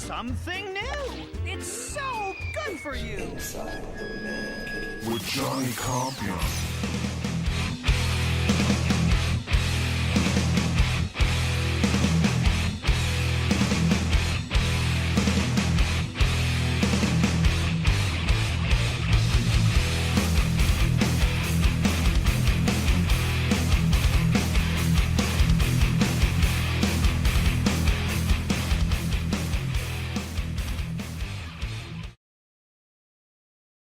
something new. It's so good for you. With Johnny Campion.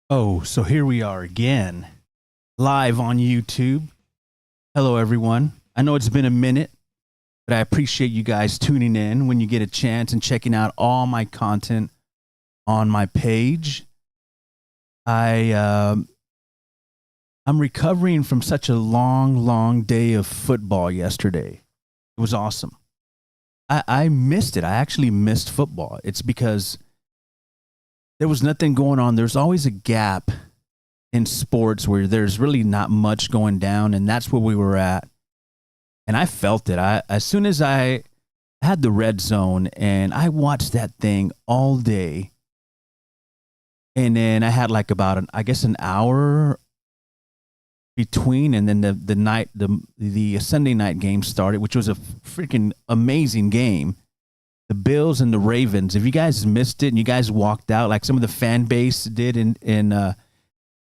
Oh, so here we are again, live on YouTube. Hello, everyone. I know it's been a minute, but I appreciate you guys tuning in when you get a chance and checking out all my content on my page. I'm recovering from such a long day of football yesterday. It was awesome. I missed it. I actually missed football. It's because there was nothing going on. There's always a gap in sports where there's really not much going down, and that's where we were at. And I felt it. As soon as I had the red zone, and I watched that thing all day, and then I had like about an hour between, and then the Sunday night game started, which was a freaking amazing game. The Bills and the Ravens. If you guys missed it and you guys walked out like some of the fan base did in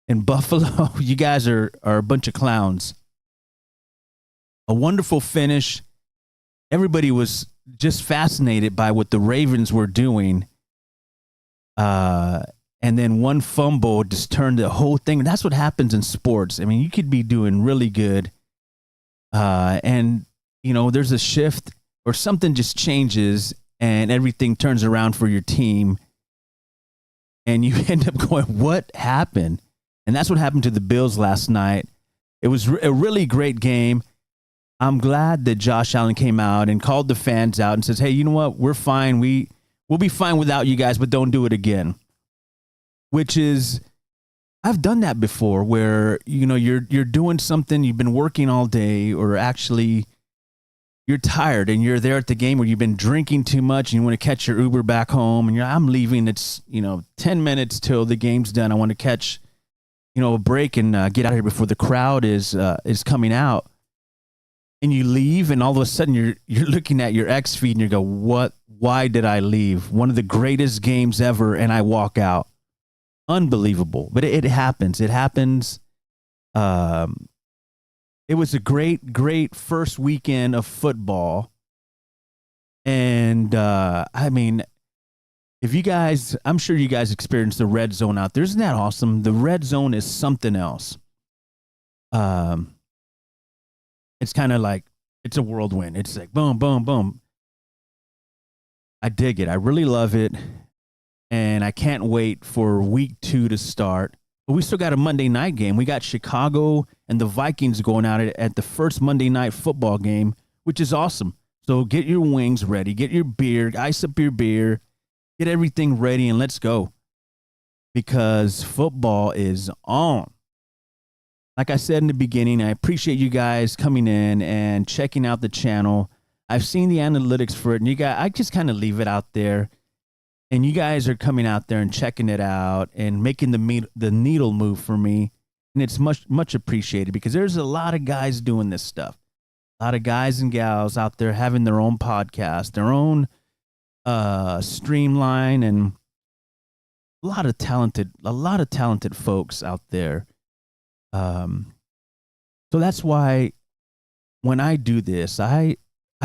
Buffalo, you guys are a bunch of clowns. A wonderful finish. Everybody was just fascinated by what the Ravens were doing. And then one fumble just turned the whole thing. That's what happens in sports. I mean, you could be doing really good. And, you know, there's a shift or something just changes and everything turns around for your team, and you end up going, what happened? And that's what happened to the Bills last night. It was a really great game. I'm glad that Josh Allen came out and called the fans out and says, hey, you know what? We're fine. We'll be fine without you guys, but don't do it again. Which is, I've done that before where, you know, you're doing something, you've been working all day, or actually you're tired and you're there at the game where you've been drinking too much and you want to catch your Uber back home and I'm leaving. It's, 10 minutes till the game's done. I want to catch, a break and get out of here before the crowd is coming out. And you leave, and all of a sudden you're looking at your X feed and you go, what? Why did I leave? One of the greatest games ever, and I walk out. Unbelievable. But it happens. It happens. It was a great first weekend of football. And, I mean, I'm sure you guys experienced the red zone out there. Isn't that awesome? The red zone is something else. It's kind of like, it's a whirlwind. It's like, boom, boom, boom. I dig it. I really love it. And I can't wait for week 2 to start. But we still got a Monday night game. We got Chicago and the Vikings going out at the first Monday night football game, which is awesome. So get your wings ready. Get your beer. Ice up your beer. Get everything ready and let's go. Because football is on. Like I said in the beginning, I appreciate you guys coming in and checking out the channel. I've seen the analytics for it, and I just kind of leave it out there. And you guys are coming out there and checking it out and making the needle move for me. And it's much appreciated because there's a lot of guys doing this stuff. A lot of guys and gals out there having their own podcast, their own streamline, and a lot of talented folks out there. So that's why when I do this, I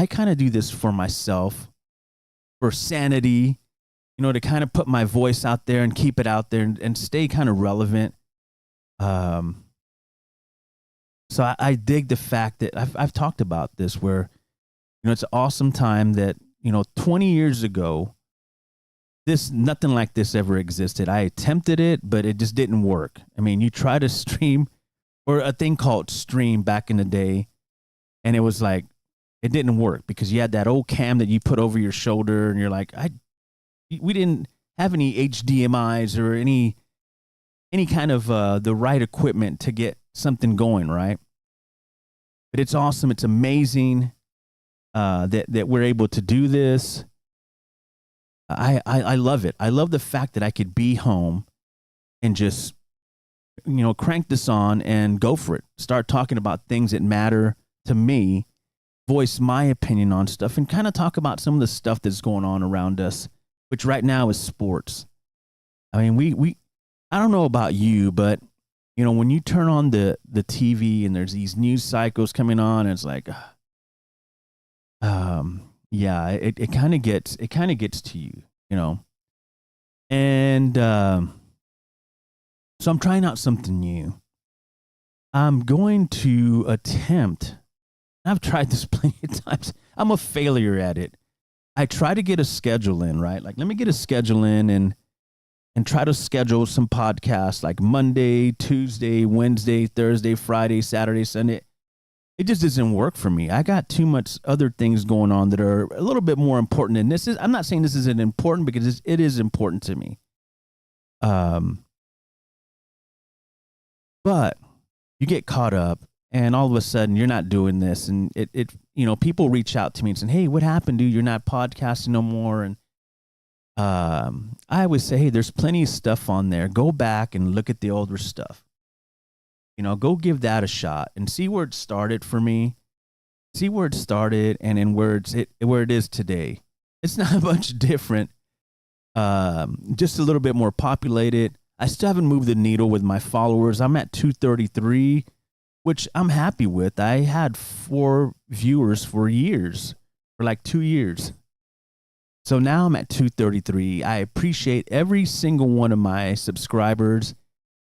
kind of do this for myself, for sanity, to kind of put my voice out there and keep it out there and stay kind of relevant. So I dig the fact that I've talked about this where, it's an awesome time that, 20 years ago, nothing like this ever existed. I attempted it, but it just didn't work. I mean, you try to stream, or a thing called stream back in the day, and it was like, it didn't work because you had that old cam that you put over your shoulder and you're like, we didn't have any HDMIs or any kind of the right equipment to get something going, right? But it's awesome. It's amazing that we're able to do this. I love it. I love the fact that I could be home and just, crank this on and go for it. Start talking about things that matter to me, voice my opinion on stuff, and kind of talk about some of the stuff that's going on around us, which right now is sports. I mean, we I don't know about you, but when you turn on the TV and there's these news cycles coming on, and it's like, yeah, it kind of gets to you. And so I'm trying out something new. I'm going to attempt. I've tried this plenty of times. I'm a failure at it. I try to get a schedule in, right? Like, let me get a schedule in and try to schedule some podcasts like Monday, Tuesday, Wednesday, Thursday, Friday, Saturday, Sunday. It just doesn't work for me. I got too much other things going on that are a little bit more important than this is. I'm not saying this isn't important, because it is important to me. But you get caught up, and all of a sudden you're not doing this, and it people reach out to me and say, "Hey, what happened, dude? You're not podcasting no more." And I always say, "Hey, there's plenty of stuff on there. Go back and look at the older stuff. Go give that a shot and see where it started for me. See where it started, and then where it is today. It's not much different. Just a little bit more populated. I still haven't moved the needle with my followers. I'm at 233, which I'm happy with. I had 4 viewers for like 2 years. So now I'm at 233. I appreciate every single one of my subscribers.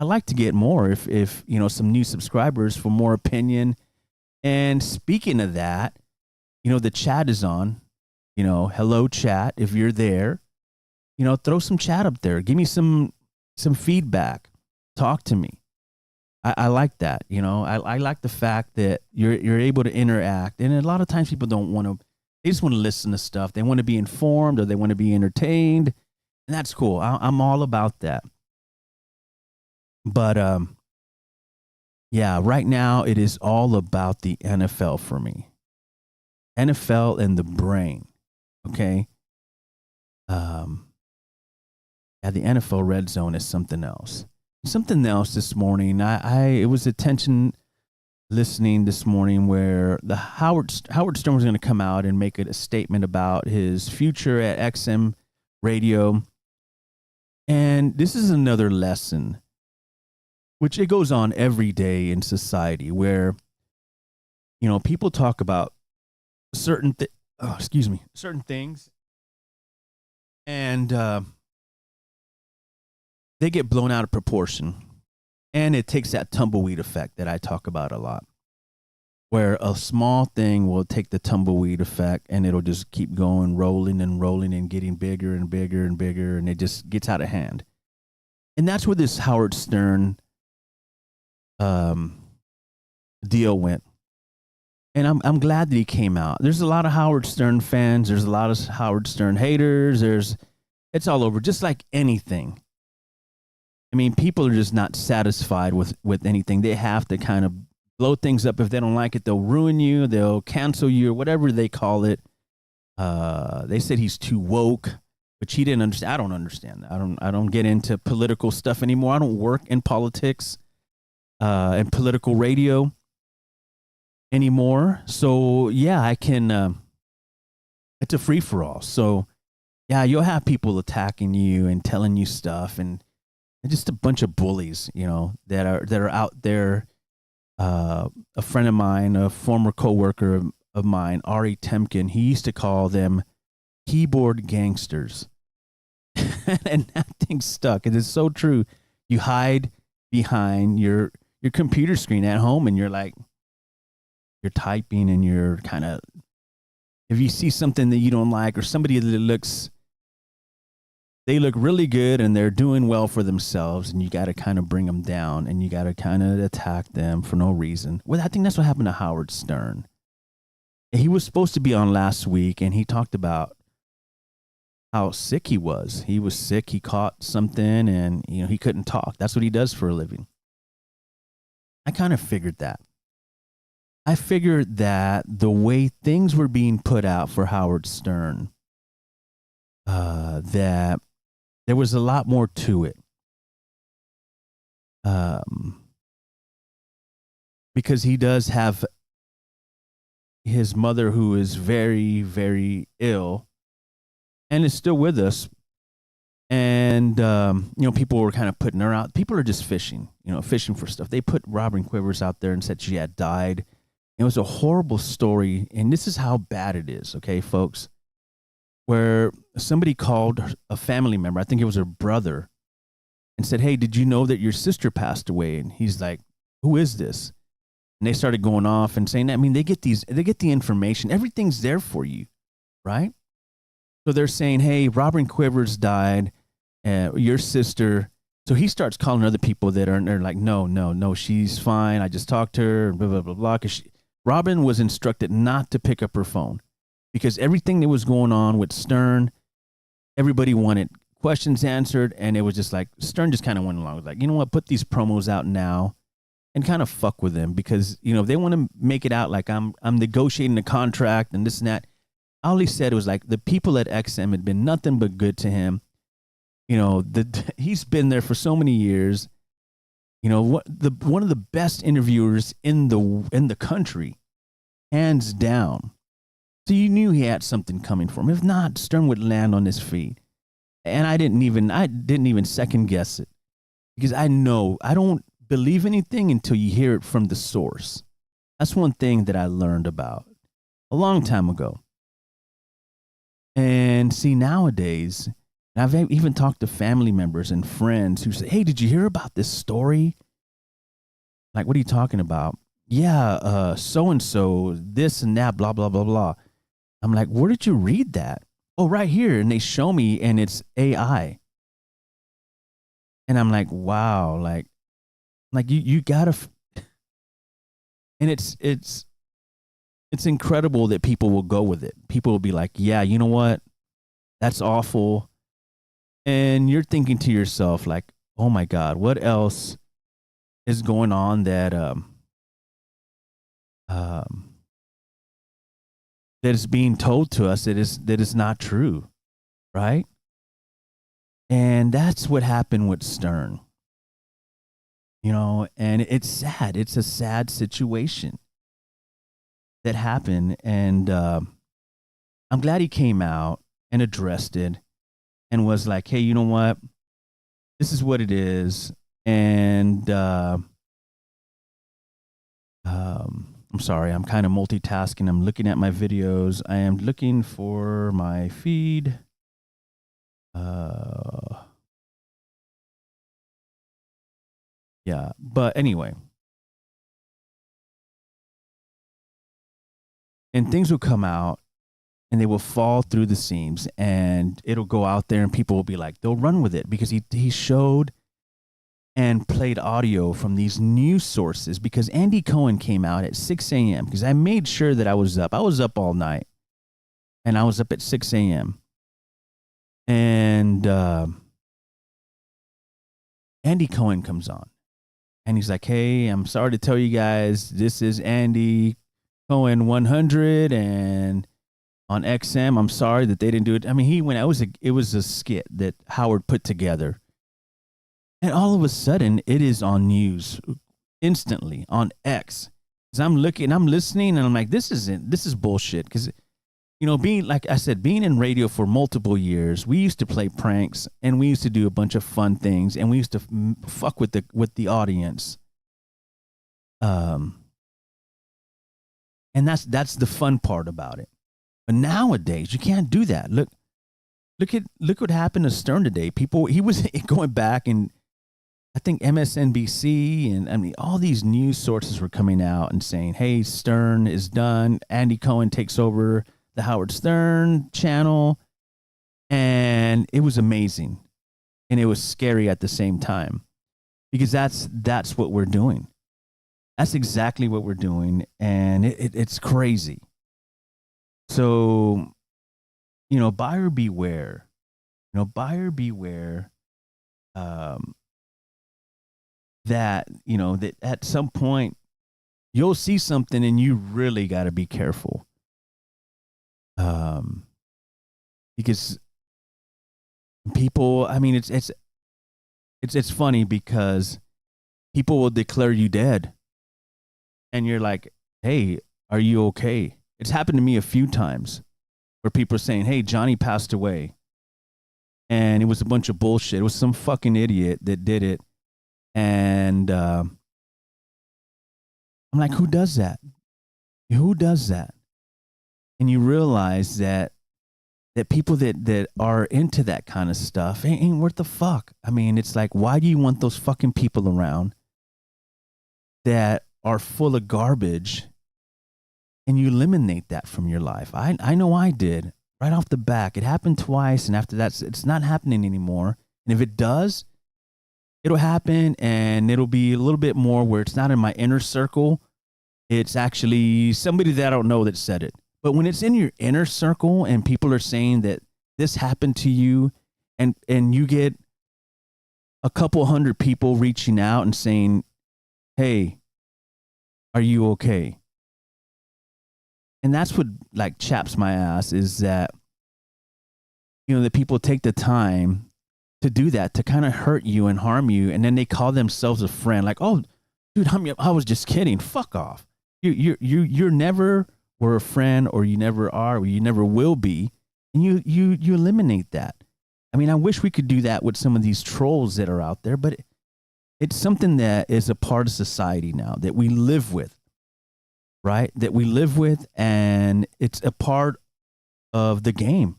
I'd like to get more if some new subscribers for more opinion. And speaking of that, the chat is on. Hello chat, if you're there. Throw some chat up there. Give me some feedback. Talk to me. I like that. I like the fact that you're able to interact. And a lot of times people don't want to. They just want to listen to stuff. They want to be informed, or they want to be entertained, and that's cool. I'm all about that. But yeah, right now it is all about the NFL for me. NFL and the brain. Okay. Yeah, the NFL red zone is something else. Something else this morning. It was attention listening this morning where the Howard Stern was going to come out and make a statement about his future at XM radio. And this is another lesson, which it goes on every day in society, where people talk about certain things, and they get blown out of proportion. And it takes that tumbleweed effect that I talk about a lot, where a small thing will take the tumbleweed effect, and it'll just keep going, rolling and rolling and getting bigger and bigger and bigger, and it just gets out of hand. And that's where this Howard Stern deal went. And I'm glad that he came out. There's a lot of Howard Stern fans. There's a lot of Howard Stern haters. It's all over, just like anything. I mean, people are just not satisfied with anything. They have to kind of blow things up. If they don't like it, they'll ruin you. They'll cancel you, or whatever they call it. They said he's too woke, which he didn't understand. I don't understand that. I don't get into political stuff anymore. I don't work in politics and political radio anymore. So yeah, I can. It's a free for all. So yeah, you'll have people attacking you and telling you stuff, and just a bunch of bullies, that are out there. A friend of mine, a former coworker of mine, Ari Temkin, he used to call them keyboard gangsters. And that thing stuck. It is so true. You hide behind your computer screen at home, and you're typing, and you're kind of, if you see something that you don't like, or somebody that they look really good and they're doing well for themselves, and you got to kind of bring them down, and you got to kind of attack them for no reason. Well, I think that's what happened to Howard Stern. He was supposed to be on last week, and he talked about how sick he was. He was sick. He caught something, and he couldn't talk. That's what he does for a living. I kind of figured that. I figured that the way things were being put out for Howard Stern, that there was a lot more to it. Because he does have his mother who is very, very ill and is still with us. And, people were kind of putting her out. People are just fishing, fishing for stuff. They put Robin Quivers out there and said she had died. It was a horrible story. And this is how bad it is, okay, folks, where somebody called a family member, I think it was her brother, and said, hey, did you know that your sister passed away? And he's like, who is this? And they started going off and saying that. I mean, they get the information. Everything's there for you, right? So they're saying, hey, Robin Quivers died, your sister. So he starts calling other people that are, and they're like, no, she's fine. I just talked to her, blah, blah, blah, blah. Because Robin was instructed not to pick up her phone because everything that was going on with Stern, everybody wanted questions answered. And it was just like, Stern just kind of went along with like, you know what, put these promos out now and kind of fuck with them because, if they want to make it out like I'm negotiating a contract and this and that. All he said was like the people at XM had been nothing but good to him. He's been there for so many years. One of the best interviewers in the country, hands down. So you knew he had something coming for him. If not, Stern would land on his feet. And I didn't even second guess it because I know I don't believe anything until you hear it from the source. That's one thing that I learned about a long time ago. And see, nowadays, I've even talked to family members and friends who say, hey, did you hear about this story? Like, what are you talking about? Yeah, so-and-so, this and that, blah, blah, blah, blah. I'm like, where did you read that? Oh, right here. And they show me, and it's AI. And I'm like, wow, like you gotta, and it's incredible that people will go with it. People will be like, yeah, you know what? That's awful. And you're thinking to yourself like, oh my God, what else is going on that is being told to us that is not true, right? And that's what happened with Stern. And it's sad. It's a sad situation that happened. And I'm glad he came out and addressed it and was like, hey, you know what? This is what it is. And I'm sorry, I'm kind of multitasking. I'm looking at my videos. I am looking for my feed. Yeah, but anyway. And things will come out and they will fall through the seams and it'll go out there and people will be like, they'll run with it because he showed and played audio from these news sources because Andy Cohen came out at 6 a.m. because I made sure that I was up. I was up all night and I was up at 6 a.m. And Andy Cohen comes on and he's like, hey, I'm sorry to tell you guys, this is Andy Cohen 100 and on XM. I'm sorry that they didn't do it. I mean, it was a skit that Howard put together. And all of a sudden, it is on news instantly on X. Because I'm listening, and I'm like, this is bullshit. Because, being, like I said, being in radio for multiple years, we used to play pranks, and we used to do a bunch of fun things, and we used to fuck with the audience. And that's the fun part about it. But nowadays, you can't do that. Look what happened to Stern today. He was going back and I think MSNBC and I mean all these news sources were coming out and saying, "Hey, Stern is done. Andy Cohen takes over the Howard Stern channel," and it was amazing, and it was scary at the same time because that's what we're doing. That's exactly what we're doing, and it's crazy. So, buyer beware. Buyer beware. That at some point you'll see something and you really got to be careful. Because People, I mean, it's funny because people will declare you dead, and you're like, "Hey, are you okay?" It's happened to me a few times where people are saying, "Hey, Johnny passed away," and it was a bunch of bullshit. It was some fucking idiot that did it, and I'm like, "Who does that? Who does that?" And you realize that people that are into that kind of stuff ain't worth the fuck. I mean, it's like, why do you want those fucking people around that are full of garbage, and you eliminate that from your life? I know I did right off the back. It happened twice, and after that, it's not happening anymore. And if it does, it'll happen, and it'll be a little bit more where it's not in my inner circle. It's actually somebody that I don't know that said it. But when it's in your inner circle and people are saying that this happened to you, and you get a couple hundred people reaching out and saying, "Hey, are you okay?" And that's what like chaps my ass, is that, that people take the time to do that, to kind of hurt you and harm you, and then they call themselves a friend. Like, "Oh, dude, I was just kidding. Fuck off. You're never were a friend, or you never are, or you never will be," and you eliminate that. I mean, I wish we could do that with some of these trolls that are out there, but it's something that is a part of society now that we live with, right? That we live with, and it's a part of the game.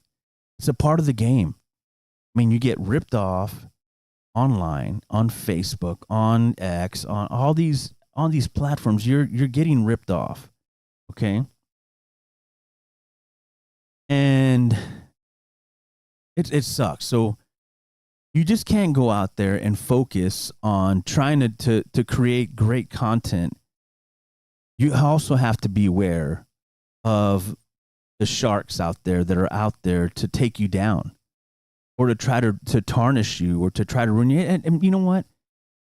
It's a part of the game. I mean, you get ripped off online, on Facebook, on X, on these platforms. You're getting ripped off, okay? And it sucks. So you just can't go out there and focus on trying to create great content. You also have to be aware of the sharks out there that are out there to take you down, or to try to tarnish you, or to try to ruin you. And you know what?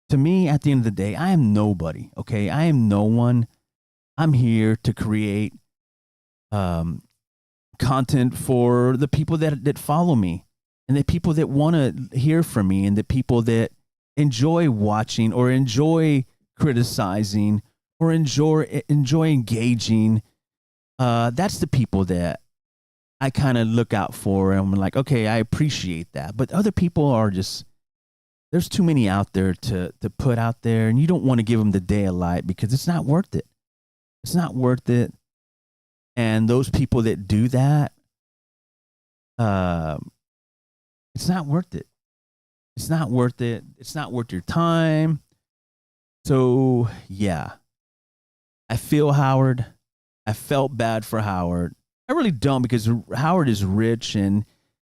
To me, at the end of the day, I am nobody, okay? I am no one. I'm here to create content for the people that follow me, and the people that want to hear from me, and the people that enjoy watching, or enjoy criticizing, or enjoy engaging. That's the people that I kind of look out for, and I'm like, okay, I appreciate that. But other people are just, there's too many out there to put out there, and you don't want to give them the day of light, because it's not worth it. It's not worth it. And those people that do that, it's not worth it. It's not worth it. It's not worth your time. So, yeah. I feel Howard. I felt bad for Howard. I really don't, because Howard is rich and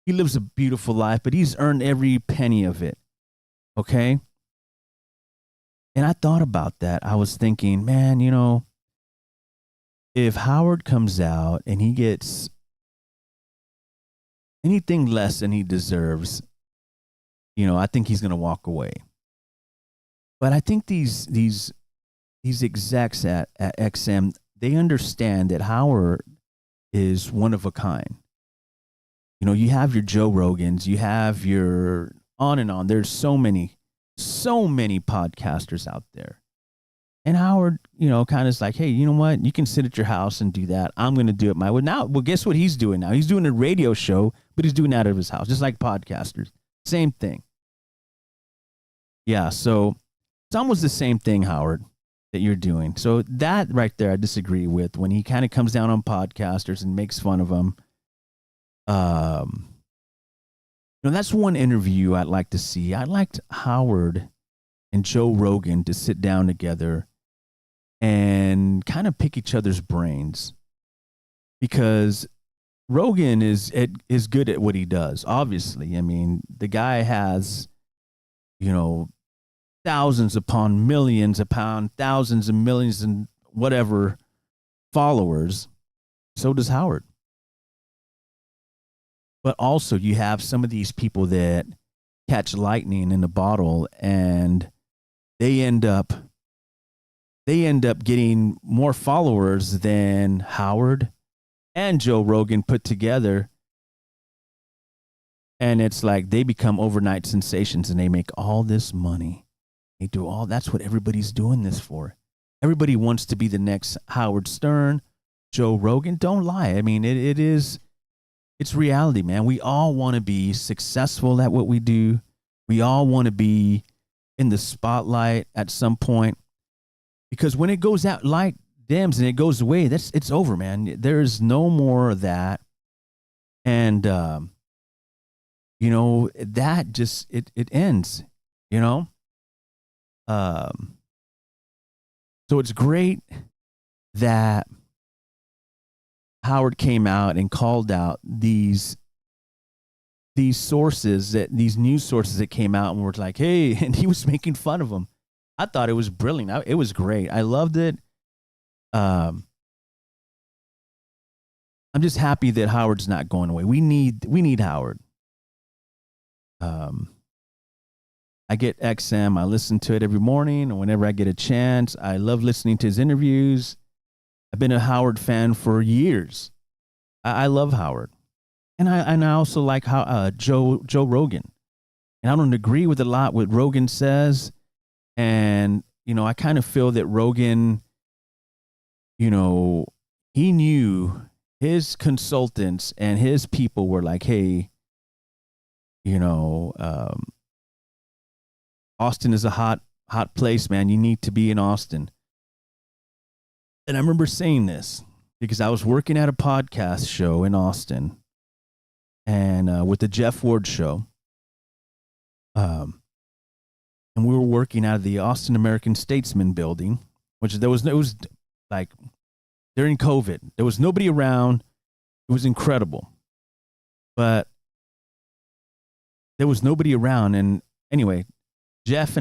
he lives a beautiful life, but he's earned every penny of it. Okay? And I thought about that. I was thinking, man, if Howard comes out and he gets anything less than he deserves, I think he's going to walk away. But I think these execs at XM, they understand that Howard is one of a kind. You have your Joe Rogans, you have your on and on. There's so many podcasters out there. And Howard, kind of is like, hey, you know what? You can sit at your house and do that. I'm going to do it my way. Well, guess what he's doing now? He's doing a radio show, but he's doing that out of his house, just like podcasters. Same thing. Yeah, so it's almost the same thing, Howard, that you're doing. So that right there, I disagree with, when he kind of comes down on podcasters and makes fun of them. That's one interview I'd like to see. I'd like Howard and Joe Rogan to sit down together and kind of pick each other's brains, because Rogan is good at what he does. Obviously, I mean, the guy has, thousands upon millions upon thousands and millions and whatever followers. So does Howard. But also, you have some of these people that catch lightning in a bottle, and they end up getting more followers than Howard and Joe Rogan put together. And it's like they become overnight sensations and they make all this money. They do all that's what everybody's doing this for. Everybody wants to be the next Howard Stern, Joe Rogan. Don't lie. I mean, it's reality, man. We all want to be successful at what we do. We all want to be in the spotlight at some point. Because when it goes out like dims and it goes away, it's over, man. There's no more of that. And that just it ends, you know? So it's great that Howard came out and called out these sources, these news sources that came out and were like, hey, and he was making fun of them. I thought it was brilliant. It was great. I loved it. I'm just happy that Howard's not going away. We need Howard. I get XM. I listen to it every morning, and whenever I get a chance, I love listening to his interviews. I've been a Howard fan for years. I love Howard, and I also like how Joe Rogan. And I don't agree with a lot what Rogan says, and I kind of feel that Rogan, he knew his consultants and his people were like, hey, Austin is a hot place, man. You need to be in Austin. And I remember saying this because I was working at a podcast show in Austin and with the Jeff Ward show. And we were working out of the Austin American Statesman building, which it was like during COVID. There was nobody around. It was incredible. But there was nobody around. And anyway, Jeff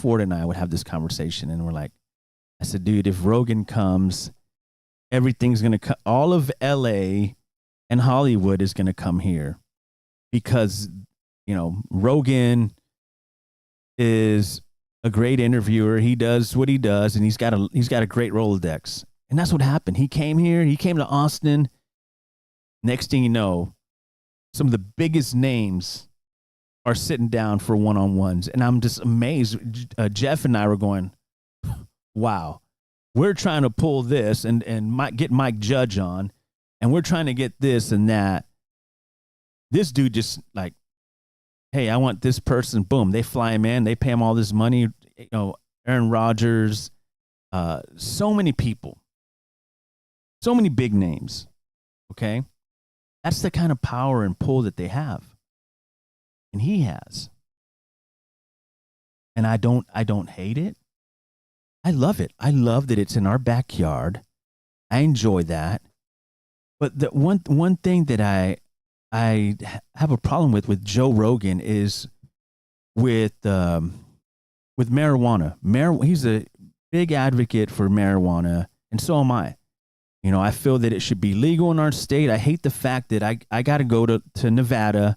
Ward and I would have this conversation, and we're like, I said, dude, if Rogan comes, everything's going to come. All of LA and Hollywood is going to come here because, Rogan is a great interviewer. He does what he does, and he's got a great Rolodex. And that's what happened. He came here. He came to Austin. Next thing you know, some of the biggest names are sitting down for one-on-ones. And I'm just amazed. Jeff and I were going, wow, we're trying to pull this and get Mike Judge on, and we're trying to get this and that. This dude just like, hey, I want this person. Boom. They fly him in. They pay him all this money. Aaron Rodgers, so many people, so many big names. Okay. That's the kind of power and pull that they have. And he has. And I don't hate it. I love it. I love that it's in our backyard. I enjoy that. But the one thing that I have a problem with Joe Rogan is with marijuana. He's a big advocate for marijuana, and so am I. I feel that it should be legal in our state. I hate the fact that I got to go to Nevada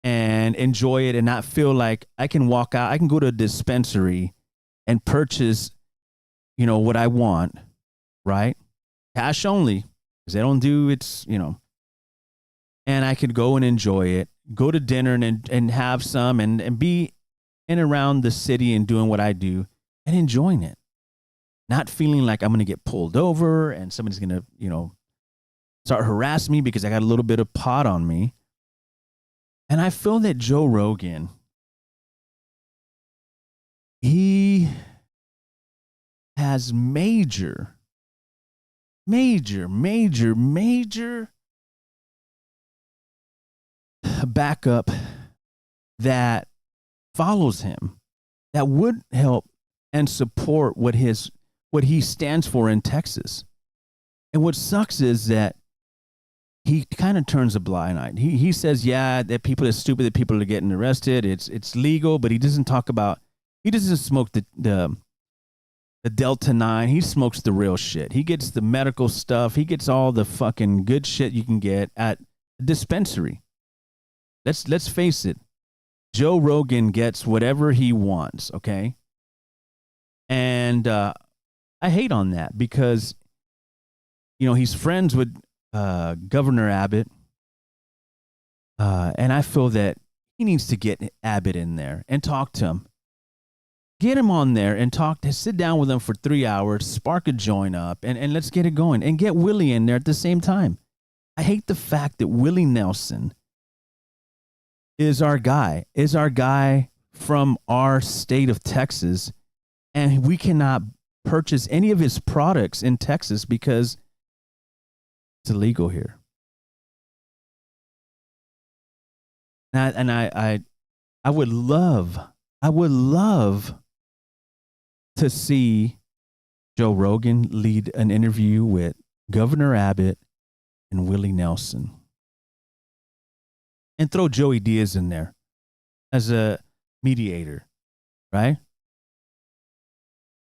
and enjoy it and not feel like I can walk out. I can go to a dispensary and purchase, what I want, right? Cash only, because they don't do it's, and I could go and enjoy it, go to dinner and have some and be in around the city and doing what I do and enjoying it. Not feeling like I'm going to get pulled over and somebody's going to, start harassing me because I got a little bit of pot on me. And I feel that Joe Rogan, he has major backup that follows him, that would help and support what he stands for in Texas. And what sucks is that he kind of turns a blind eye. He says, yeah, that people are stupid, that people are getting arrested. It's legal, but he doesn't smoke the Delta 9. He smokes the real shit. He gets the medical stuff. He gets all the fucking good shit you can get at a dispensary. Let's face it. Joe Rogan gets whatever he wants, okay? And I hate on that because, he's friends with Governor Abbott. And I feel that he needs to get Abbott in there and talk to him. Get him on there and sit down with him for 3 hours, spark a joint up, and let's get it going. And get Willie in there at the same time. I hate the fact that Willie Nelson is our guy from our state of Texas, and we cannot purchase any of his products in Texas because it's illegal here. And I would love to see Joe Rogan lead an interview with Governor Abbott and Willie Nelson, and throw Joey Diaz in there as a mediator, right?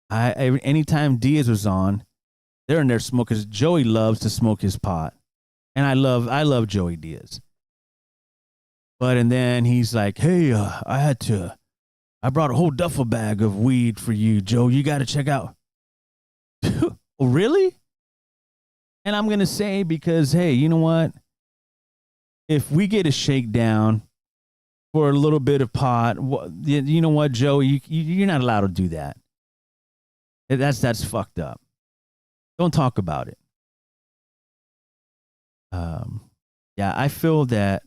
Anytime Diaz was on, they're in there smoking. Joey loves to smoke his pot, and I love Joey Diaz. And then he's like, hey, I brought a whole duffel bag of weed for you, Joe. You got to check out. Oh, really? And I'm going to say, because, hey, you know what? If we get a shakedown for a little bit of pot, you know what, Joe? You're not allowed to do that. That's fucked up. Don't talk about it. Yeah, I feel that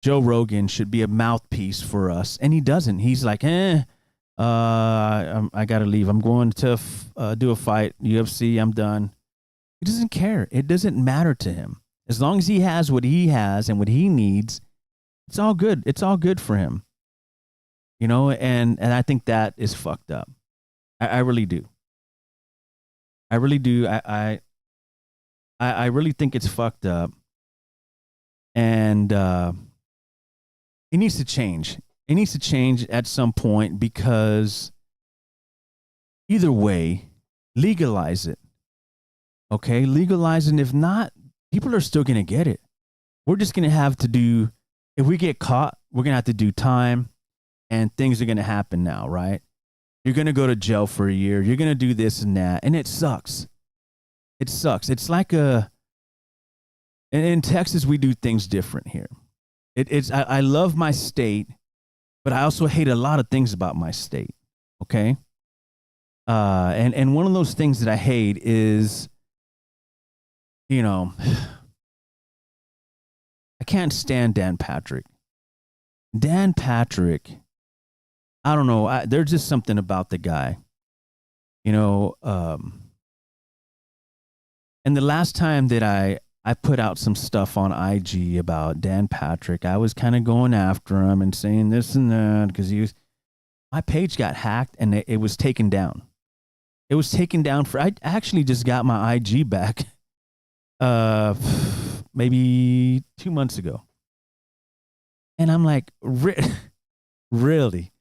Joe Rogan should be a mouthpiece for us, and he doesn't. He's like, I got to leave. I'm going to do a fight, UFC. I'm done. He doesn't care. It doesn't matter to him. As long as he has what he has and what he needs, it's all good. It's all good for him. You know, and I think that is fucked up. I really do. I really do. I really think it's fucked up. And it needs to change. It needs to change at some point, because either way, legalize it. Okay, legalize it. And if not, people are still going to get it. We're just going to have to do, if we get caught, we're going to have to do time, and things are going to happen now, right? You're going to go to jail for a year. You're going to do this and that. And it sucks. It sucks. It's like in Texas, we do things different here. I love my state, but I also hate a lot of things about my state. Okay. And one of those things that I hate is, you know, I can't stand Dan Patrick. Dan Patrick, I don't know. There's just something about the guy, you know. And the last time that I put out some stuff on IG about Dan Patrick, I was kind of going after him and saying this and that, because my page got hacked and it was taken down. It was taken down I actually just got my IG back maybe 2 months ago. And I'm like, really?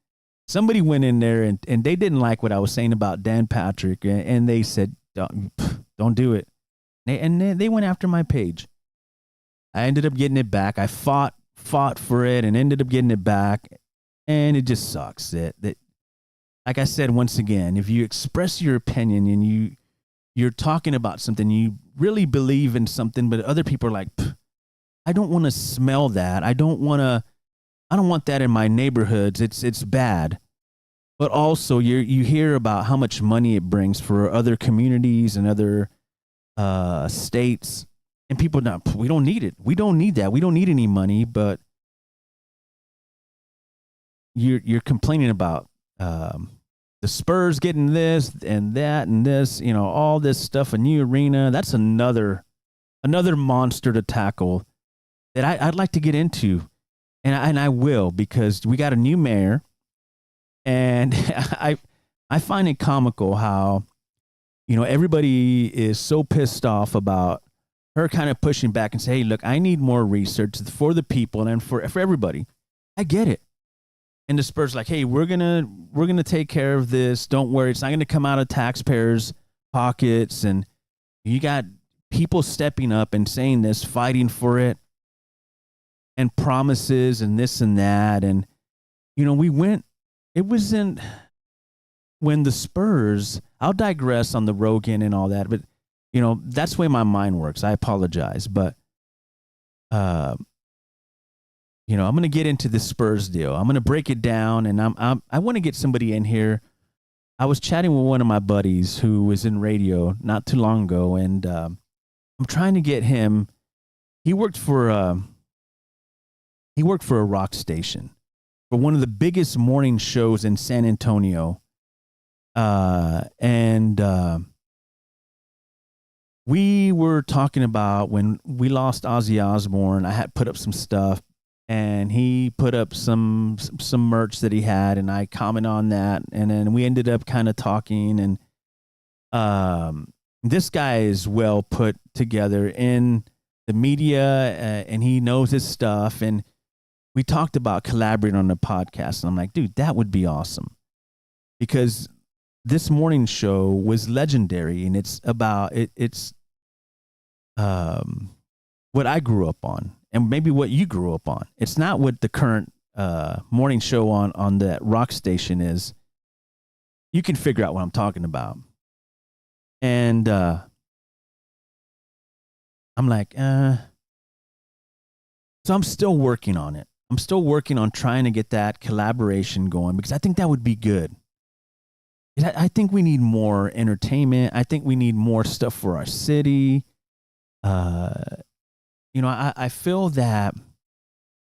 Somebody went in there and they didn't like what I was saying about Dan Patrick, and they said, don't do it. And they went after my page. I ended up getting it back. I fought for it and ended up getting it back. And it just sucks that like I said, once again, if you express your opinion and you're talking about something, you really believe in something, but other people are like, I don't want to smell that. I don't want that in my neighborhoods. It's bad. But also you hear about how much money it brings for other communities and other states, and people we don't need it. We don't need that. We don't need any money, but you're complaining about the Spurs getting this and that and this, you know, all this stuff, a new arena. That's another monster to tackle that I'd like to get into, and I will, because we got a new mayor, and I find it comical how, you know, everybody is so pissed off about her kind of pushing back and say, hey, look, I need more research for the people and for everybody. I get it. And the Spurs like, hey, we're gonna take care of this. Don't worry, it's not gonna come out of taxpayers' pockets. And you got people stepping up and saying this, fighting for it, and promises and this and that. And you know, it wasn't when the Spurs. I'll digress on the Rogan and all that, but you know, that's the way my mind works. I apologize, but I'm going to get into the Spurs deal. I'm going to break it down, and I want to get somebody in here. I was chatting with one of my buddies who was in radio not too long ago, and I'm trying to get him. He worked for a rock station for one of the biggest morning shows in San Antonio, and we were talking about when we lost Ozzy Osbourne. I had put up some stuff, and he put up some merch that he had, and I commented on that, and then we ended up kind of talking. And this guy is well put together in the media, and he knows his stuff. And we talked about collaborating on the podcast, and I'm like, dude, that would be awesome, because this morning show was legendary, and it's about it's what I grew up on, and maybe what you grew up on. It's not what the current morning show on that rock station is. You can figure out what I'm talking about. And I'm like, so I'm still working on it. I'm still working on trying to get that collaboration going, because I think that would be good. I think we need more entertainment. I think we need more stuff for our city. I feel that,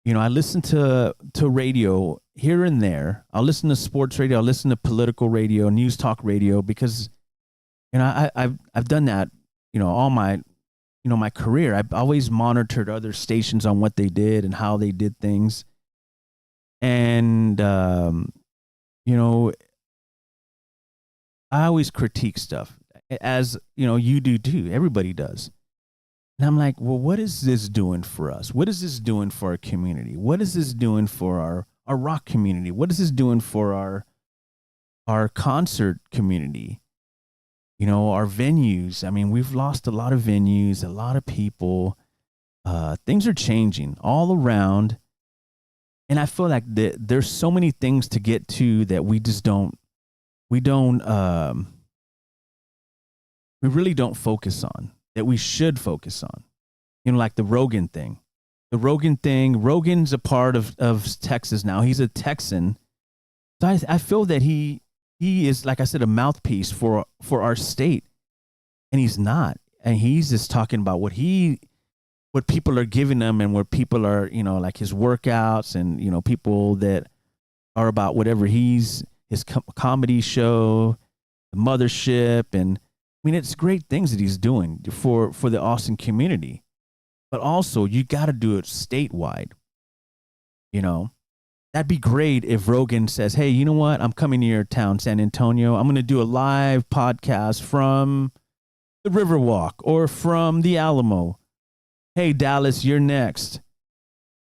I listen to radio here and there. I'll listen to sports radio. I'll listen to political radio, news talk radio, because, I've done that, all my, my career. I've always monitored other stations on what they did and how they did things. And, I always critique stuff, as, you do too. Everybody does. And I'm like, well, what is this doing for us? What is this doing for our community? What is this doing for our rock community? What is this doing for our concert community? Our venues. I mean, we've lost a lot of venues, a lot of people. Things are changing all around. And I feel like there's so many things to get to that we just we really don't focus on, that we should focus on. Like the Rogan's a part of Texas now. He's a Texan. So I feel that he is, like I said, a mouthpiece for our state. And he's not. And he's just talking about what people are giving him, and what people are, like his workouts, and, people that are about whatever his comedy show, the mothership. And I mean, it's great things that he's doing for the Austin community, but also you got to do it statewide. That'd be great if Rogan says, hey, you know what? I'm coming to your town, San Antonio. I'm going to do a live podcast from the Riverwalk or from the Alamo. Hey, Dallas, you're next.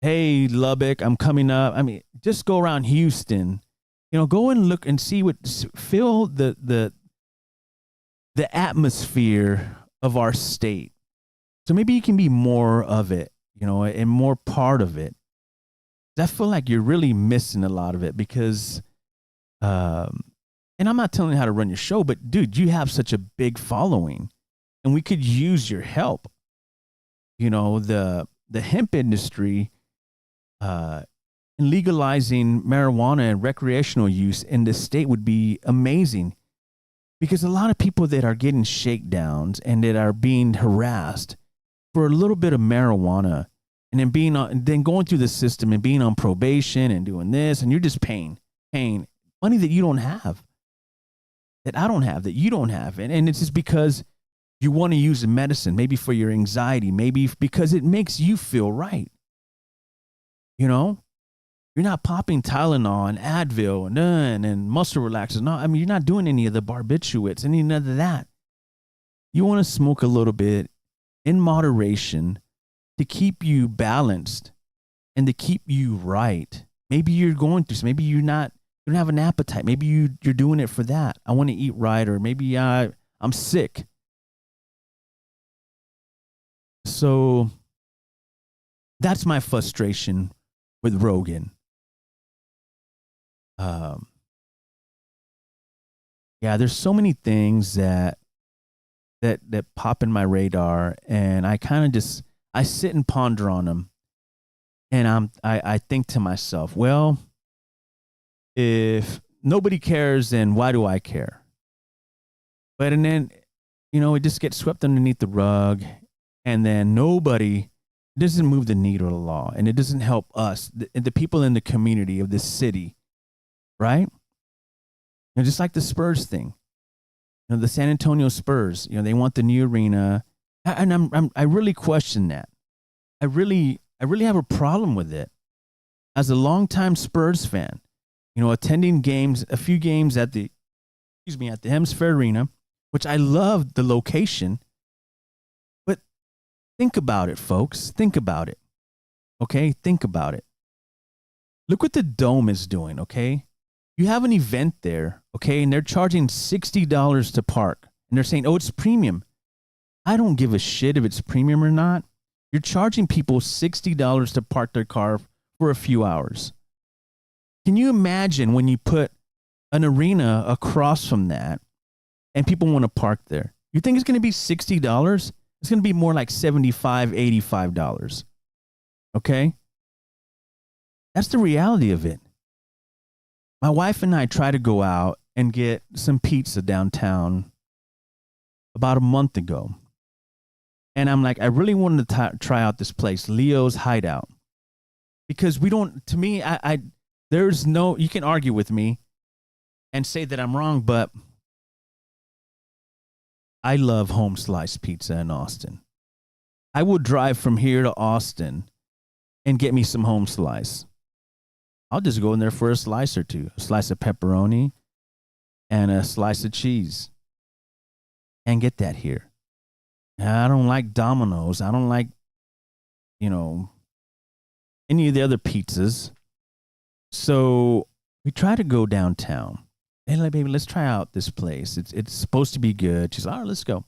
Hey, Lubbock, I'm coming up. I mean, just go around Houston, go and look and see feel the atmosphere of our state. So maybe you can be more of it, and more part of it. I feel like you're really missing a lot of it, because, and I'm not telling you how to run your show, but dude, you have such a big following, and we could use your help. The hemp industry, and legalizing marijuana and recreational use in this state would be amazing, because a lot of people that are getting shakedowns and that are being harassed for a little bit of marijuana, and then going through the system and being on probation and doing this, and you're just paying money that you don't have, that I don't have, that you don't have. And it's just because you want to use the medicine, maybe for your anxiety, maybe because it makes you feel right. You're not popping Tylenol and Advil and muscle relaxers. No, I mean, you're not doing any of the barbiturates, any of that. You want to smoke a little bit in moderation to keep you balanced and to keep you right. Maybe you're going through, maybe you don't have an appetite. Maybe you're doing it for that. I want to eat right, or maybe I'm sick. So that's my frustration with Rogan. There's so many things that pop in my radar, and I kind of I sit and ponder on them. And I think to myself, well, if nobody cares, then why do I care? But and then, it just gets swept underneath the rug, and then nobody doesn't move the needle of the law, and it doesn't help us, the people in the community of this city, right? And just like the Spurs thing, the San Antonio Spurs, they want the new arena, and I really question that. I really have a problem with it. As a longtime Spurs fan, attending a few games at the Hemisphere Arena, which I love the location. But think about it, folks. Think about it. Okay? Think about it. Look what the Dome is doing, okay? You have an event there, okay, and they're charging $60 to park. And they're saying, oh, it's premium. I don't give a shit if it's premium or not. You're charging people $60 to park their car for a few hours. Can you imagine when you put an arena across from that and people want to park there? You think it's going to be $60? It's going to be more like $75, $85. Okay? That's the reality of it. My wife and I tried to go out and get some pizza downtown about a month ago. And I'm like, I really wanted to try out this place, Leo's Hideout. Because to me, there's no, you can argue with me and say that I'm wrong, but I love home sliced pizza in Austin. I would drive from here to Austin and get me some home slice. I'll just go in there for a slice or two, a slice of pepperoni and a slice of cheese, and get that here. I don't like Domino's. I don't like, any of the other pizzas. So we try to go downtown. Hey, like, baby, let's try out this place. It's supposed to be good. She's like, all right, let's go.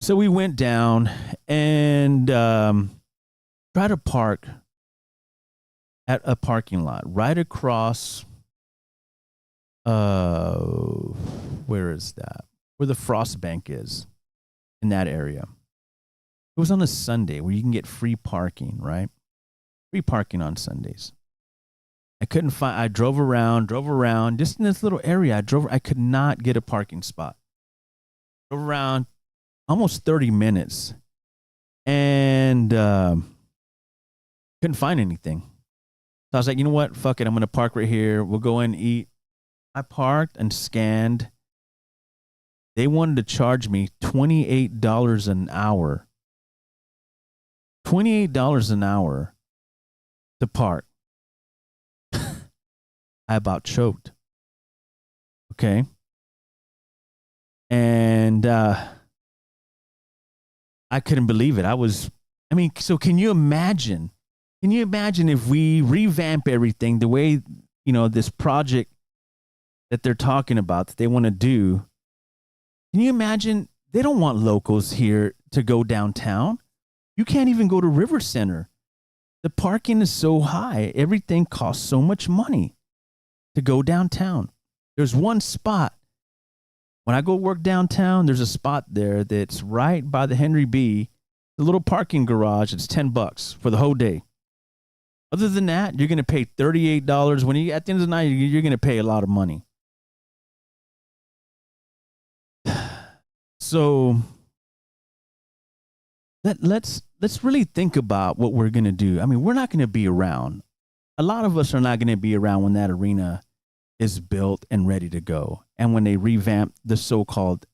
So we went down and tried to park at a parking lot right across, where is that? Where the Frost Bank is, in that area. It was on a Sunday where you can get free parking, right? Free parking on Sundays. I drove around, just in this little area. I could not get a parking spot. Drove around almost 30 minutes and couldn't find anything. So I was like, you know what? Fuck it. I'm going to park right here. We'll go in and eat. I parked and scanned. They wanted to charge me $28 an hour. $28 an hour to park. I about choked. Okay. And I couldn't believe it. So can you imagine? Can you imagine if we revamp everything the way, this project that they're talking about that they want to do? Can you imagine? They don't want locals here to go downtown. You can't even go to River Center. The parking is so high. Everything costs so much money to go downtown. There's one spot. When I go work downtown, there's a spot there that's right by the Henry B. The little parking garage. It's $10 for the whole day. Other than that, you're going to pay $38. When at the end of the night, you're going to pay a lot of money. So let's really think about what we're going to do. I mean, we're not going to be around. A lot of us are not going to be around when that arena is built and ready to go, and when they revamp the so-called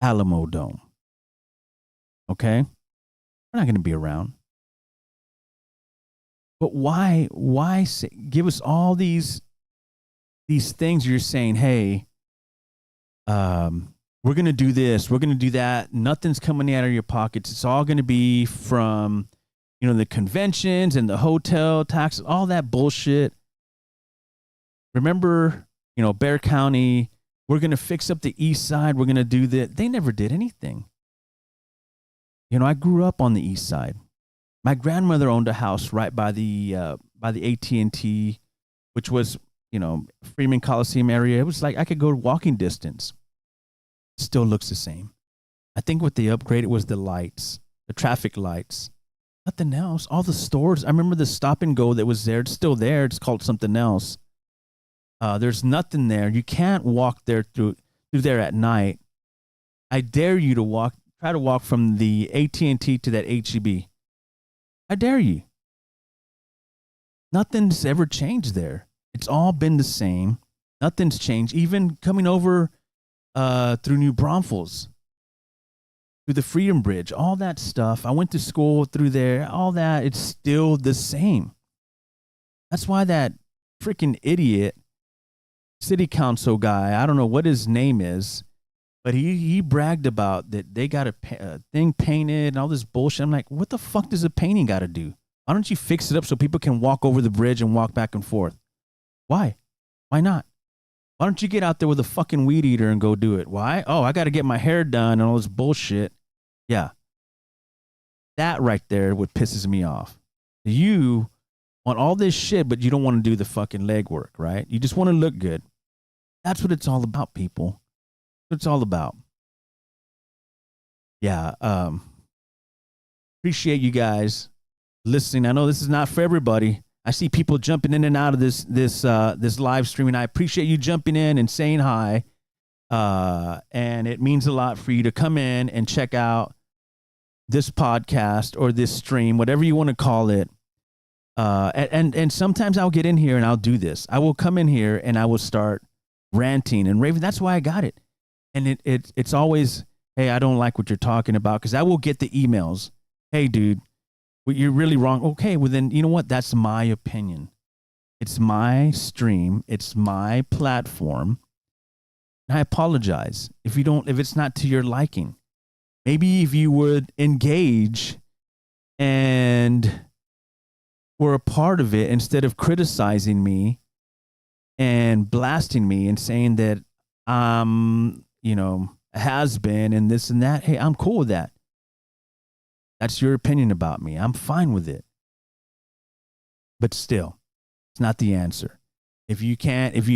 Alamo Dome. Okay? We're not going to be around. But why give us all these things you're saying, hey, we're going to do this, we're going to do that. Nothing's coming out of your pockets. It's all going to be from, the conventions and the hotel taxes, all that bullshit. Remember, Bear County, we're going to fix up the east side. We're going to do that. They never did anything. I grew up on the east side. My grandmother owned a house right by the AT&T, which was, Freeman Coliseum area. It was like I could go walking distance. Still looks the same. I think what they upgraded was the lights, the traffic lights. Nothing else. All the stores. I remember the Stop and Go that was there. It's still there. It's called something else. There's nothing there. You can't walk there through there at night. I dare you to try to walk from the AT&T to that HEB. I dare you. Nothing's ever changed there. It's all been the same. Nothing's changed. Even coming over through New Braunfels, through the Freedom Bridge, all that stuff. I went to school through there. All that, it's still the same. That's why that freaking idiot city council guy, I don't know what his name is, but he bragged about that they got a thing painted and all this bullshit. I'm like, what the fuck does a painting got to do? Why don't you fix it up so people can walk over the bridge and walk back and forth? Why? Why not? Why don't you get out there with a fucking weed eater and go do it? Why? Oh, I got to get my hair done and all this bullshit. Yeah. That right there what pisses me off. You want all this shit, but you don't want to do the fucking legwork, right? You just want to look good. That's what it's all about, people. That's what it's all about. Yeah. Appreciate you guys listening. I know this is not for everybody. I see people jumping in and out of this live stream, and I appreciate you jumping in and saying hi. And it means a lot for you to come in and check out this podcast or this stream, whatever you want to call it. And sometimes I'll get in here and I'll do this. I will come in here and I will start ranting and raving. That's why I got it. And it's always, hey, I don't like what you're talking about, because I will get the emails. Hey, dude, you're really wrong. Okay, well then, you know what? That's my opinion. It's my stream. It's my platform. And I apologize if it's not to your liking. Maybe if you would engage and were a part of it instead of criticizing me and blasting me and saying that has been and this and that. Hey, I'm cool with that. That's your opinion about me. I'm fine with it. But still, it's not the answer. If you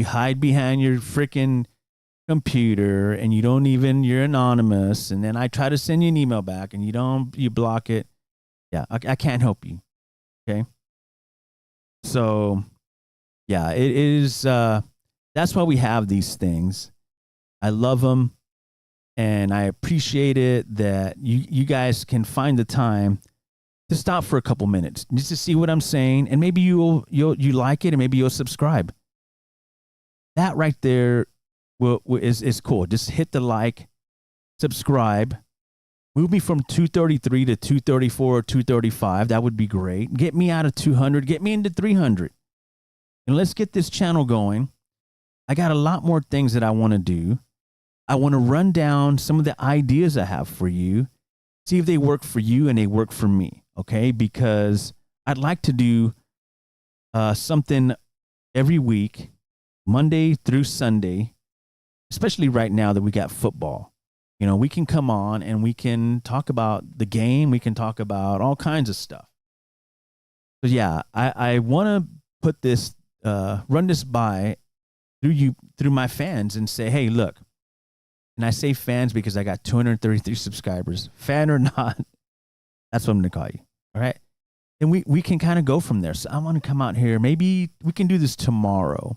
hide behind your freaking computer and you're anonymous, and then I try to send you an email back and you block it. Yeah, I can't help you. Okay. So yeah, it is, that's why we have these things. I love them. And I appreciate it that you guys can find the time to stop for a couple minutes just to see what I'm saying, and maybe you like it, and maybe you'll subscribe. That right there is cool. Just hit the like, subscribe. Move me from 233 to 234 or 235. That would be great. Get me out of 200. Get me into 300. And let's get this channel going. I got a lot more things that I want to do. I want to run down some of the ideas I have for you, see if they work for you and they work for me, okay? Because I'd like to do something every week, Monday through Sunday, especially right now that we got football. You know, we can come on and we can talk about the game. We can talk about all kinds of stuff. So yeah, I want to put this, run this by through my fans and say, hey, look. And I say fans because I got 233 subscribers. Fan or not, that's what I'm going to call you. All right? And we can kind of go from there. So I want to come out here. Maybe we can do this tomorrow,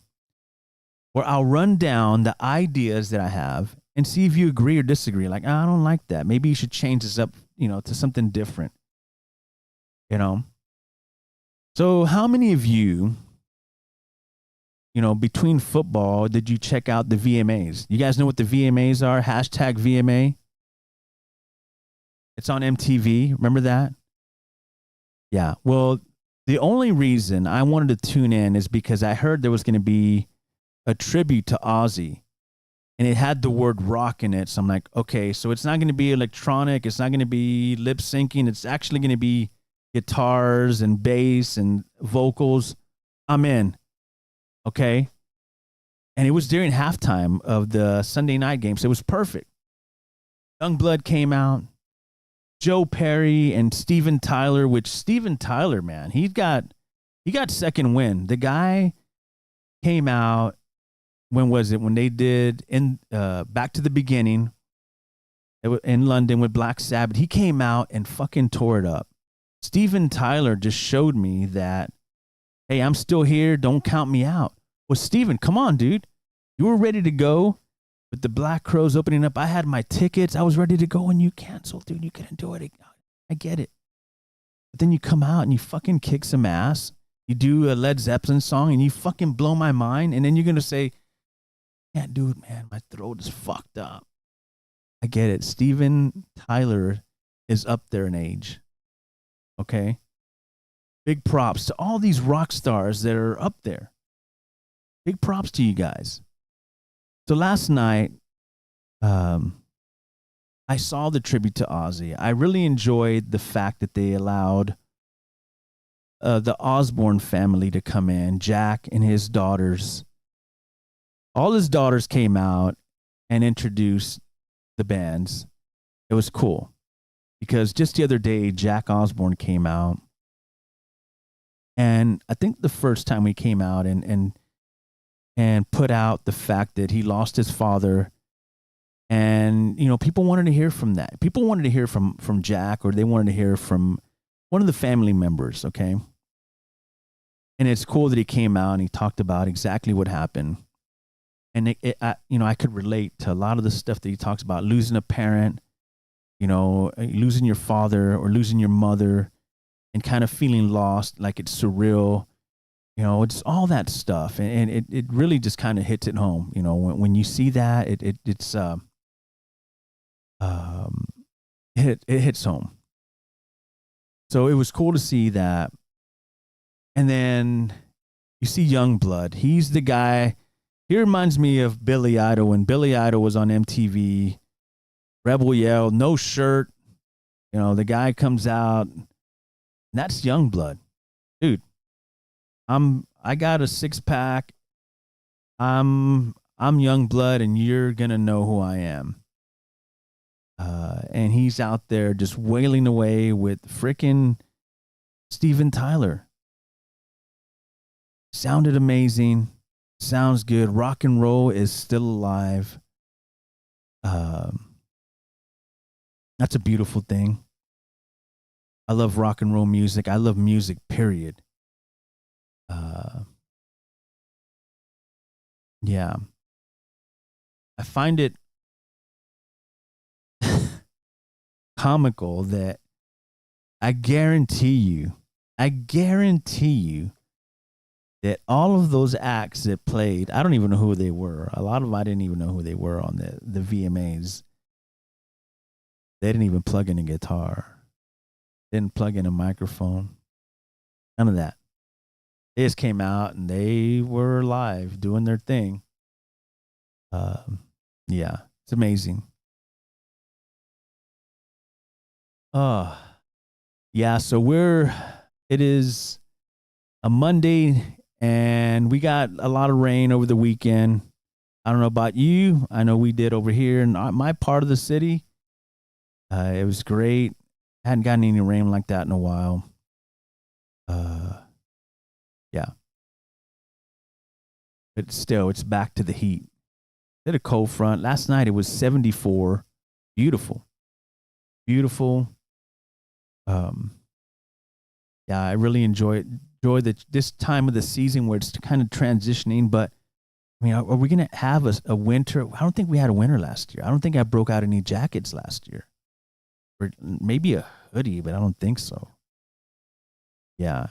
where I'll run down the ideas that I have and see if you agree or disagree. Like, I don't like that. Maybe you should change this up, to something different. So how many of you, between football, did you check out the VMAs? You guys know what the VMAs are? Hashtag VMA. It's on MTV. Remember that? Yeah. Well, the only reason I wanted to tune in is because I heard there was going to be a tribute to Ozzy, and it had the word rock in it. So I'm like, okay, so it's not going to be electronic. It's not going to be lip syncing. It's actually going to be guitars and bass and vocals. I'm in. Okay. And it was during halftime of the Sunday night game. So it was perfect. Youngblood came out. Joe Perry and Steven Tyler, which Steven Tyler, man, he got second win. The guy came out, when was it? When they did Back to the Beginning in London with Black Sabbath. He came out and fucking tore it up. Steven Tyler just showed me that, hey, I'm still here. Don't count me out. Well, Steven, come on, dude. You were ready to go with the Black Crowes opening up. I had my tickets. I was ready to go and you canceled, dude. You couldn't do it. I get it. But then you come out and you fucking kick some ass. You do a Led Zeppelin song and you fucking blow my mind. And then you're going to say, can't do it, man. My throat is fucked up. I get it. Steven Tyler is up there in age. Okay? Big props to all these rock stars that are up there. Big props to you guys. So last night, I saw the tribute to Ozzy. I really enjoyed the fact that they allowed the Osbourne family to come in. Jack and his daughters. All his daughters came out and introduced the bands. It was cool. Because just the other day, Jack Osbourne came out. And I think the first time he came out and put out the fact that he lost his father. And, you know, people wanted to hear from that. People wanted to hear from Jack, or they wanted to hear from one of the family members, okay? And it's cool that he came out and he talked about exactly what happened. And, I could relate to a lot of the stuff that he talks about, losing a parent, you know, losing your father or losing your mother and kind of feeling lost, like it's surreal. You know, it's all that stuff. And it really just kind of hits it home. You know, when you see that, it hits home. So it was cool to see that. And then you see Youngblood. He's the guy. He reminds me of Billy Idol when Billy Idol was on MTV. Rebel Yell, no shirt. You know, the guy comes out. And that's Youngblood. Dude, I got a 6-pack. I'm Youngblood, and you're gonna know who I am. And he's out there just wailing away with frickin' Steven Tyler. Sounded amazing. Sounds good. Rock and roll is still alive. That's a beautiful thing. I love rock and roll music. I love music, period. Yeah. I find it comical that I guarantee you that all of those acts that played, I don't even know who they were. A lot of them, I didn't even know who they were on the VMAs. They didn't even plug in a guitar. Didn't plug in a microphone. None of that. They just came out and they were live doing their thing. Yeah, it's amazing. Yeah, so it is a Monday and we got a lot of rain over the weekend. I don't know about you. I know we did over here in my part of the city. It was great. Hadn't gotten any rain like that in a while. Yeah. But still, it's back to the heat. Did a cold front. Last night it was 74. Beautiful. Beautiful. Yeah, I really enjoy this time of the season where it's kind of transitioning. But I mean, are we going to have a winter? I don't think we had a winter last year. I don't think I broke out any jackets last year. Or maybe a hoodie, but I don't think so. Yeah.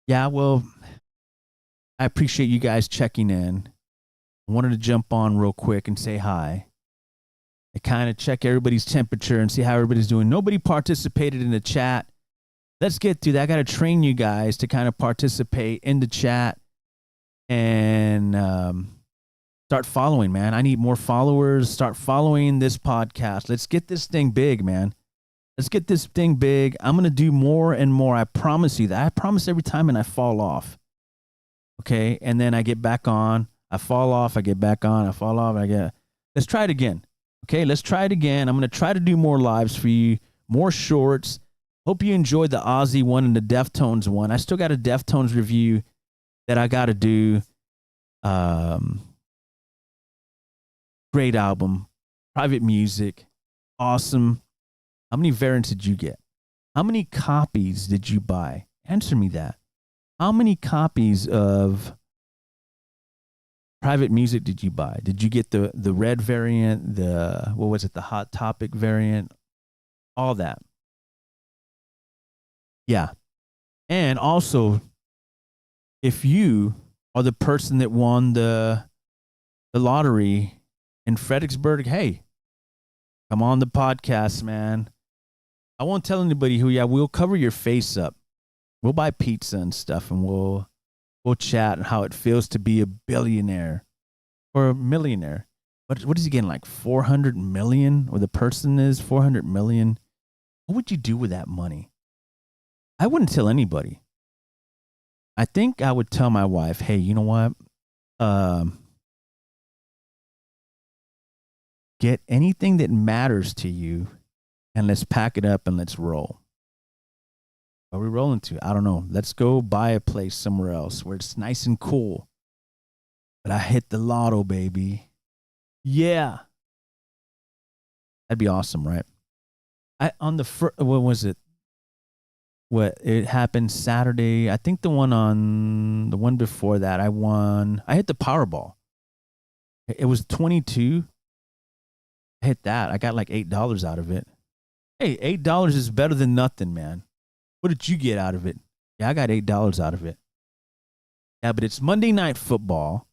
Yeah, well, I appreciate you guys checking in. I wanted to jump on real quick and say hi. I kind of check everybody's temperature and see how everybody's doing. Nobody participated in the chat. Let's get through that. I got to train you guys to kind of participate in the chat and start following, man. I need more followers. Start following this podcast. Let's get this thing big, man. Let's get this thing big. I'm going to do more and more. I promise you that. I promise every time and I fall off. Okay? And then I get back on. I fall off. I get back on. I fall off. Let's try it again. Okay? Let's try it again. I'm going to try to do more lives for you, more shorts. Hope you enjoyed the Ozzy one and the Deftones one. I still got a Deftones review that I got to do. Great album. Private Music. Awesome. How many variants did you get? How many copies did you buy? Answer me that. How many copies of Private Music did you buy? Did you get the red variant, the Hot Topic variant, all that? Yeah. And also, if you are the person that won the lottery in Fredericksburg, hey, come on the podcast, man. I won't tell anybody who. Yeah, we'll cover your face up. We'll buy pizza and stuff, and we'll chat on how it feels to be a billionaire or a millionaire. What is he getting, like 400 million? Or the person is 400 million? What would you do with that money? I wouldn't tell anybody. I think I would tell my wife, hey, you know what? Get anything that matters to you and let's pack it up and let's roll. Where are we rolling to? I don't know. Let's go buy a place somewhere else where it's nice and cool. But I hit the lotto, baby. Yeah. That'd be awesome, right? What was it? It happened Saturday. I think the one before that, I hit the Powerball. It was 22. I hit that. I got like $8 out of it. Hey, $8 is better than nothing, man. What did you get out of it? Yeah, I got $8 out of it. Yeah, but it's Monday Night Football.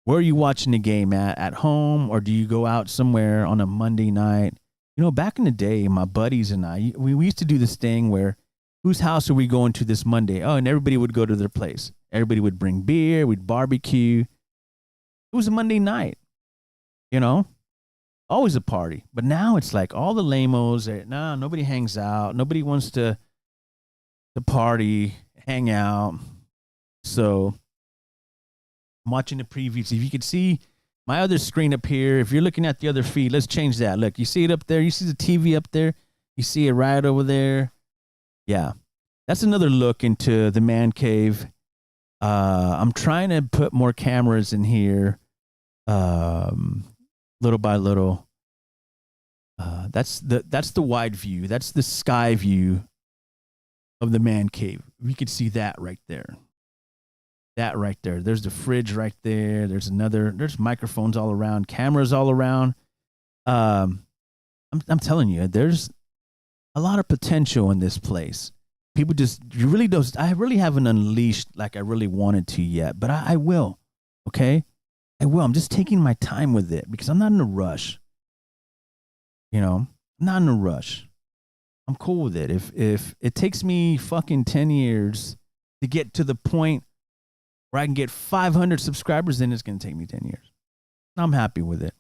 Where are you watching the game at? At home, or do you go out somewhere on a Monday night? You know, back in the day, my buddies and I, we used to do this thing where, whose house are we going to this Monday? Oh, and everybody would go to their place. Everybody would bring beer. We'd barbecue. It was a Monday night, you know? Always a party. But now it's like all the lamos, nobody hangs out. Nobody wants to party, hang out. So I'm watching the previews. If you could see my other screen up here, if you're looking at the other feed, let's change that. Look, you see it up there? You see the TV up there? You see it right over there? Yeah. That's another look into the man cave. I'm trying to put more cameras in here, little by little. That's the wide view. That's the sky view of the man cave. We could see that right there. That right there. There's the fridge right there. There's microphones all around, cameras all around. I'm telling you, there's a lot of potential in this place. People I really haven't unleashed like I really wanted to yet, but I will. Okay? I will. I'm just taking my time with it because I'm not in a rush. You know, I'm not in a rush. I'm cool with it. If it takes me fucking 10 years to get to the point where I can get 500 subscribers, then it's going to take me 10 years. I'm happy with it.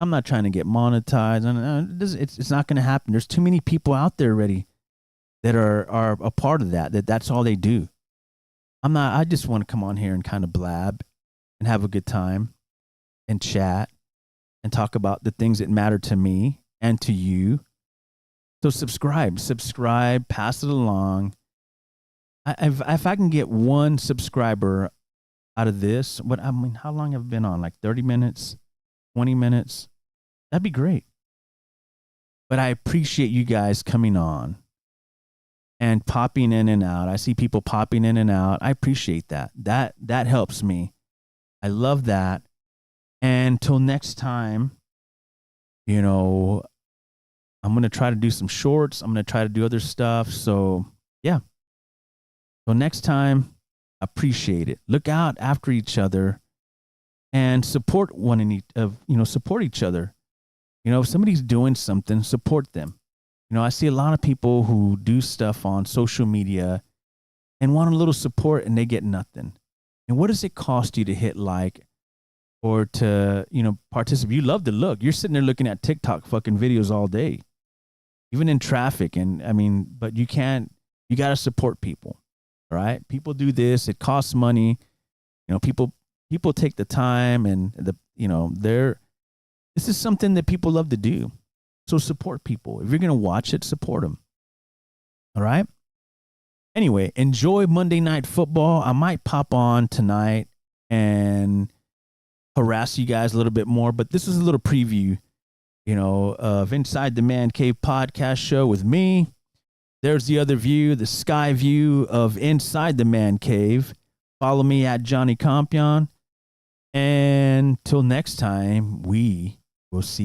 I'm not trying to get monetized. It's not going to happen. There's too many people out there already that are a part of that's all they do. I just want to come on here and kind of blab and have a good time and chat and talk about the things that matter to me and to you. So subscribe, pass it along. If I can get one subscriber out of this, how long have I been on? Like 30 minutes, 20 minutes? That'd be great. But I appreciate you guys coming on and popping in and out. I see people popping in and out. I appreciate that. That helps me. I love that. And till next time, you know, I'm going to try to do some shorts. I'm going to try to do other stuff. So, yeah. So next time, appreciate it. Look out after each other and support support each other. You know, if somebody's doing something, support them. You know, I see a lot of people who do stuff on social media and want a little support and they get nothing. And what does it cost you to hit like or to, participate? You love to look. You're sitting there looking at TikTok fucking videos all day, even in traffic. And but you got to support people, right? People do this. It costs money. You know, people take the time and this is something that people love to do. So support people. If you're going to watch it, support them. All right. Anyway, enjoy Monday Night Football. I might pop on tonight and harass you guys a little bit more, but this is a little preview, of Inside the Man Cave podcast show with me. There's the other view, the sky view of inside the man cave. Follow me at Johnny Compion. And till next time, we will see